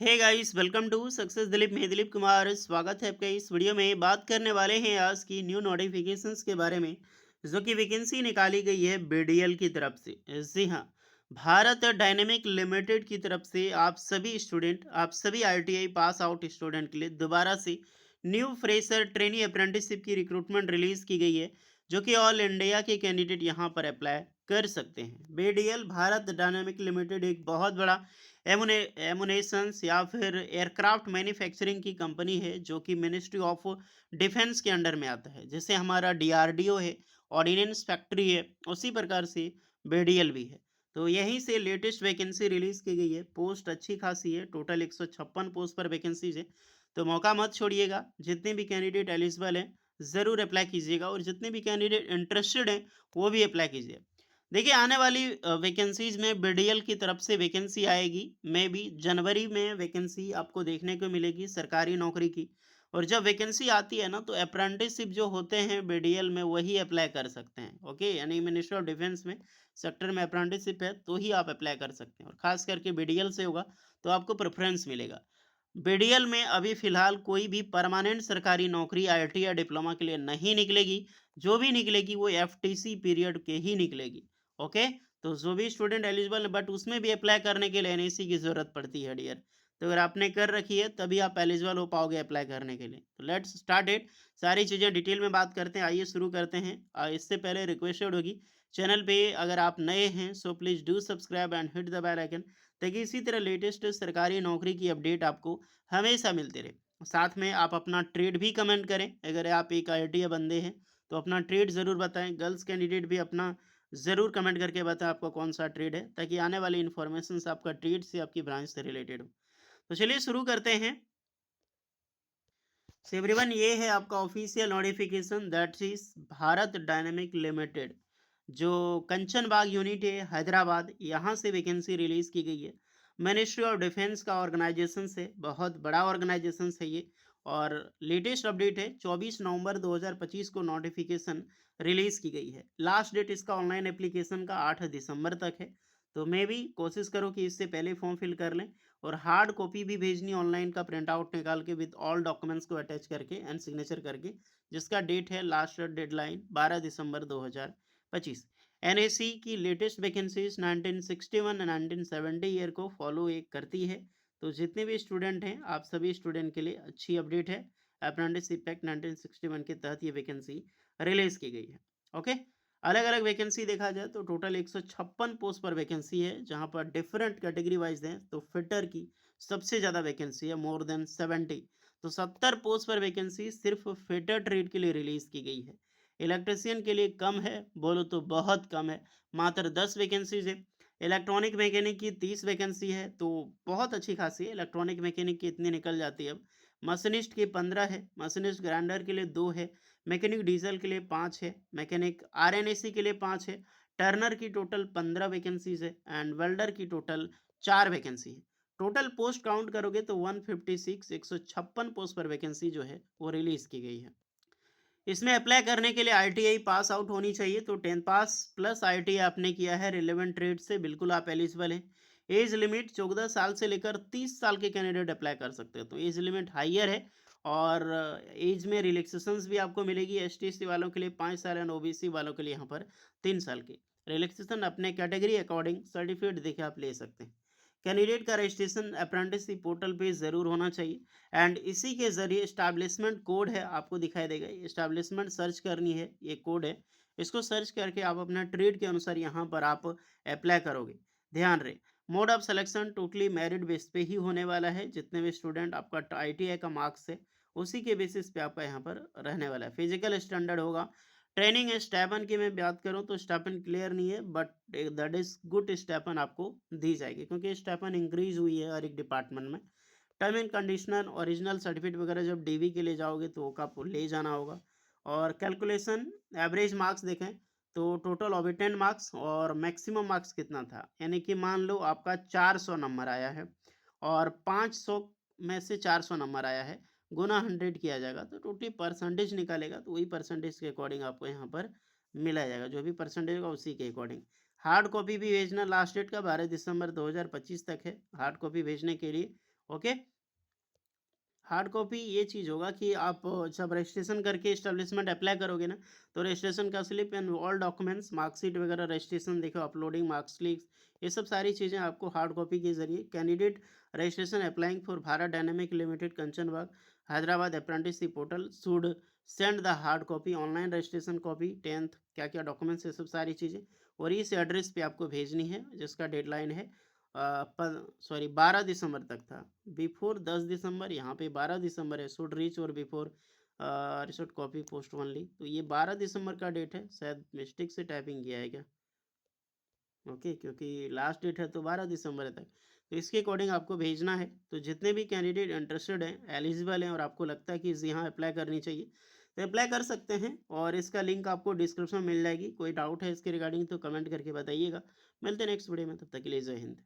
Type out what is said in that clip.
Hey guys, welcome to success Dilip. मैं दिलीप कुमार, स्वागत है आपका। इस वीडियो में बात करने वाले हैं आज की न्यू नोटिफिकेशंस के बारे में, जो कि वैकेंसी निकाली गई है बीडीएल की तरफ से। जी हाँ, भारत डायनेमिक लिमिटेड की तरफ से आप सभी आईटीआई पास आउट स्टूडेंट के लिए दोबारा से न्यू फ्रेशर ट्रेनी अप्रेंटिसशिप की रिक्रूटमेंट रिलीज की गई है, जो कि ऑल इंडिया के कैंडिडेट यहाँ पर अप्लाई कर सकते हैं। बीडीएल भारत डायनेमिक लिमिटेड एक बहुत बड़ा एमुनेशंस या फिर एयरक्राफ्ट मैन्युफैक्चरिंग की कंपनी है, जो कि मिनिस्ट्री ऑफ डिफेंस के अंडर में आता है। जैसे हमारा डीआरडीओ है, ऑर्डिनेंस फैक्ट्री है, उसी प्रकार से बीडीएल भी है। तो यहीं से लेटेस्ट वैकेंसी रिलीज की गई है। पोस्ट अच्छी खासी है, टोटल 156 पोस्ट पर वैकेंसीज है। तो मौका मत छोड़िएगा। जितने भी कैंडिडेट एलिजिबल हैं ज़रूर अप्लाई कीजिएगा, और जितने भी कैंडिडेट इंटरेस्टेड हैं वो भी अप्लाई कीजिए। देखिए, आने वाली वैकेंसीज में बीडीएल की तरफ से वैकेंसी आएगी। मे बी जनवरी में वैकेंसी आपको देखने को मिलेगी सरकारी नौकरी की। और जब वैकेंसी आती है ना, तो अप्रेंटिसशिप जो होते हैं बीडीएल में वही अप्लाई कर सकते हैं। ओके, यानी मिनिस्ट्री ऑफ डिफेंस में सेक्टर में अप्रेंटिसशिप है तो ही आप अप्लाई कर सकते हैं, और खास करके बीडीएल से होगा तो आपको प्रेफरेंस मिलेगा। बीडीएल में अभी फिलहाल कोई भी परमानेंट सरकारी नौकरी आईटी या डिप्लोमा के लिए नहीं निकलेगी। जो भी निकलेगी वो एफटीसी पीरियड के ही निकलेगी। ओके, तो जो भी स्टूडेंट एलिजिबल है, बट उसमें भी अप्लाई करने के लिए एनएसी की जरूरत पड़ती है डियर। तो अगर आपने कर रखी है तभी आप एलिजिबल हो पाओगे अप्लाई करने के लिए। तो लेट्स स्टार्ट इट। सारी चीजें डिटेल में बात करते हैं, आइए शुरू करते हैं। इससे पहले रिक्वेस्टेड होगी, चैनल पे अगर आप नए हैं so please do subscribe and hit the bell icon, ताकि इसी तरह लेटेस्ट सरकारी नौकरी की अपडेट आपको हमेशा मिलते रहे। साथ में आप अपना ट्रेड भी कमेंट करें। अगर आप एक आईटी बंदे हैं तो अपना ट्रेड ज़रूर बताएं। गर्ल्स कैंडिडेट भी अपना ज़रूर कमेंट करके बताएं आपका कौन सा ट्रेड है, ताकि आने वाली इन्फॉर्मेशन आपका ट्रेड से, आपकी ब्रांच से रिलेटेड हो। तो चलिए शुरू करते हैं। सो एवरीवन, ये है आपका official notification, that is Bharat dynamic limited, जो कंचनबाग यूनिट है हैदराबाद, यहाँ से वैकेंसी रिलीज की गई है। मिनिस्ट्री ऑफ डिफेंस का ऑर्गेनाइजेशन है, बहुत बड़ा ऑर्गेनाइजेशन है ये। और लेटेस्ट अपडेट है, 24 नवंबर 2025 को नोटिफिकेशन रिलीज की गई है। लास्ट डेट इसका ऑनलाइन एप्लीकेशन का 8 दिसंबर तक है। तो मैं भी कोशिश करो कि इससे पहले फॉर्म फिल कर लें, और हार्ड कॉपी भी भेजनी ऑनलाइन का प्रिंट आउट निकाल के विद ऑल डॉक्यूमेंट्स को अटैच करके एंड सिग्नेचर करके, जिसका डेट है लास्ट डेडलाइन 12 दिसंबर 2025। एनएसी की लेटेस्ट वैकेंसीज 1961 1970 ईयर को फॉलो एक करती है। तो जितने भी स्टूडेंट हैं, आप सभी स्टूडेंट के लिए अच्छी अपडेट है। अप्रेंटिसशिप एक्ट 1961 के तहत ये वैकेंसी रिलीज की गई है। ओके, अलग अलग वैकेंसी देखा जाए तो टोटल 156 पोस्ट पर वैकेंसी है, जहां पर डिफरेंट कैटेगरी वाइज दें तो फिटर की सबसे ज़्यादा वैकेंसी है, मोर देन 70। तो 70 पोस्ट पर वैकेंसी सिर्फ फिटर ट्रेड के लिए रिलीज की गई है। इलेक्ट्रिशियन के लिए कम है, बोलो तो बहुत कम है, मात्र 10 वैकेंसीज है। इलेक्ट्रॉनिक मैकेनिक की 30 वैकेंसी है, तो बहुत अच्छी खासी है। इलेक्ट्रॉनिक मैकेनिक की इतनी निकल जाती है अब। मशीनिस्ट की 15 है, मशीनिस्ट ग्राइंडर के लिए 2 है, मैकेनिक डीजल के लिए 5 है, मैकेनिक आरएनएसी के लिए 5 है, टर्नर की टोटल 15 वैकेंसीज है, एंड वेल्डर की टोटल 4 वैकेंसी है। टोटल पोस्ट काउंट करोगे तो 156 156 पोस्ट पर वैकेंसी जो है वो रिलीज की गई है। इसमें अप्लाई करने के लिए आईटीआई पास आउट होनी चाहिए, तो 10 पास प्लस आईटीआई आपने किया है रिलेवेंट ट्रेड से, बिल्कुल आप एलिजिबल हैं। एज लिमिट 14 साल से लेकर 30 साल के कैंडिडेट अप्लाई कर सकते हो, तो एज लिमिट हाइयर है। और एज में रिलैक्सेशंस भी आपको मिलेगी। एसटीसी वालों के लिए 5 साल एंड ओबीसी वालों के लिए यहाँ पर 3 साल की रिलैक्सेशन अपने कैटेगरी अकॉर्डिंग सर्टिफिकेट देके आप ले सकते हैं। कैंडिडेट का रजिस्ट्रेशन अप्रेंटिसशिप पोर्टल पे ज़रूर होना चाहिए, एंड इसी के ज़रिए इस्टेब्लिशमेंट कोड है आपको दिखाई देगा। इस्टेब्लिशमेंट सर्च करनी है, ये कोड है। इसको सर्च करके आप अपना ट्रेड के अनुसार यहाँ पर आप अप्लाई करोगे। ध्यान रहे, mode of selection totally merit base पे ही होने वाला है। जितने भी स्टूडेंट आपका आईटीआई का मार्क्स है उसी के बेसिस पे आपका यहाँ पर रहने वाला है। फिजिकल स्टैंडर्ड होगा। ट्रेनिंग स्टेपन की मैं बात करूँ तो स्टेपन क्लियर नहीं है, बट दैट इज गुड स्टेपन आपको दी जाएगी, क्योंकि स्टेपन इंक्रीज हुई है हर एक डिपार्टमेंट में। Term and conditioner original certificate वगैरह जब डीवी के लिए जाओगे तो वो आपको ले जाना होगा। और कैलकुलेशन एवरेज मार्क्स देखें तो टोटल ऑबिटेंट मार्क्स और मैक्सिमम मार्क्स कितना था, यानी कि मान लो आपका 400 नंबर आया है, और 500 में से 400 नंबर आया है, गुना 100 किया जाएगा तो टोटली परसेंटेज निकालेगा, तो वही परसेंटेज के अकॉर्डिंग आपको यहाँ पर मिला जाएगा। जो भी परसेंटेज होगा उसी के अकॉर्डिंग। हार्ड कॉपी भी भेजना, लास्ट डेट का 12 दिसंबर 2025 तक है हार्ड कॉपी भेजने के लिए। ओके। हार्ड कॉपी ये चीज़ होगा कि आप जब रजिस्ट्रेशन करके एस्टेब्लिशमेंट अप्लाई करोगे ना, तो रजिस्ट्रेशन का slip and all documents, marksheet वगैरह, रजिस्ट्रेशन देखो, अपलोडिंग मार्कशीट, ये सब सारी चीज़ें आपको हार्ड कॉपी के जरिए candidate registration applying for Bharat dynamic limited Kanchanbagh Hyderabad apprenticeship portal should send the hard copy online registration copy 10th, क्या क्या डॉक्यूमेंट्स, ये सब सारी चीज़ें, और इस एड्रेस पे आपको भेजनी है जिसका डेडलाइन है 12 दिसंबर तक था। बिफोर 10 दिसंबर, यहाँ पे 12 दिसंबर है, शुड रीच और before receipt copy post only, तो ये 12 दिसंबर का डेट है, शायद मिस्टेक से टाइपिंग किया है क्या। ओके, क्योंकि लास्ट डेट है तो 12 दिसंबर तक, तो इसके अकॉर्डिंग आपको भेजना है। तो जितने भी कैंडिडेट इंटरेस्टेड हैं, एलिजिबल हैं और आपको लगता है कि यहाँ अप्लाई करनी चाहिए, तो अप्लाई कर सकते हैं, और इसका लिंक आपको डिस्क्रिप्शन में मिल जाएगी। कोई डाउट है इसके रिगार्डिंग तो कमेंट करके बताइएगा। मिलते हैं नेक्स्ट वीडियो में, तब तक के लिए जय हिंद।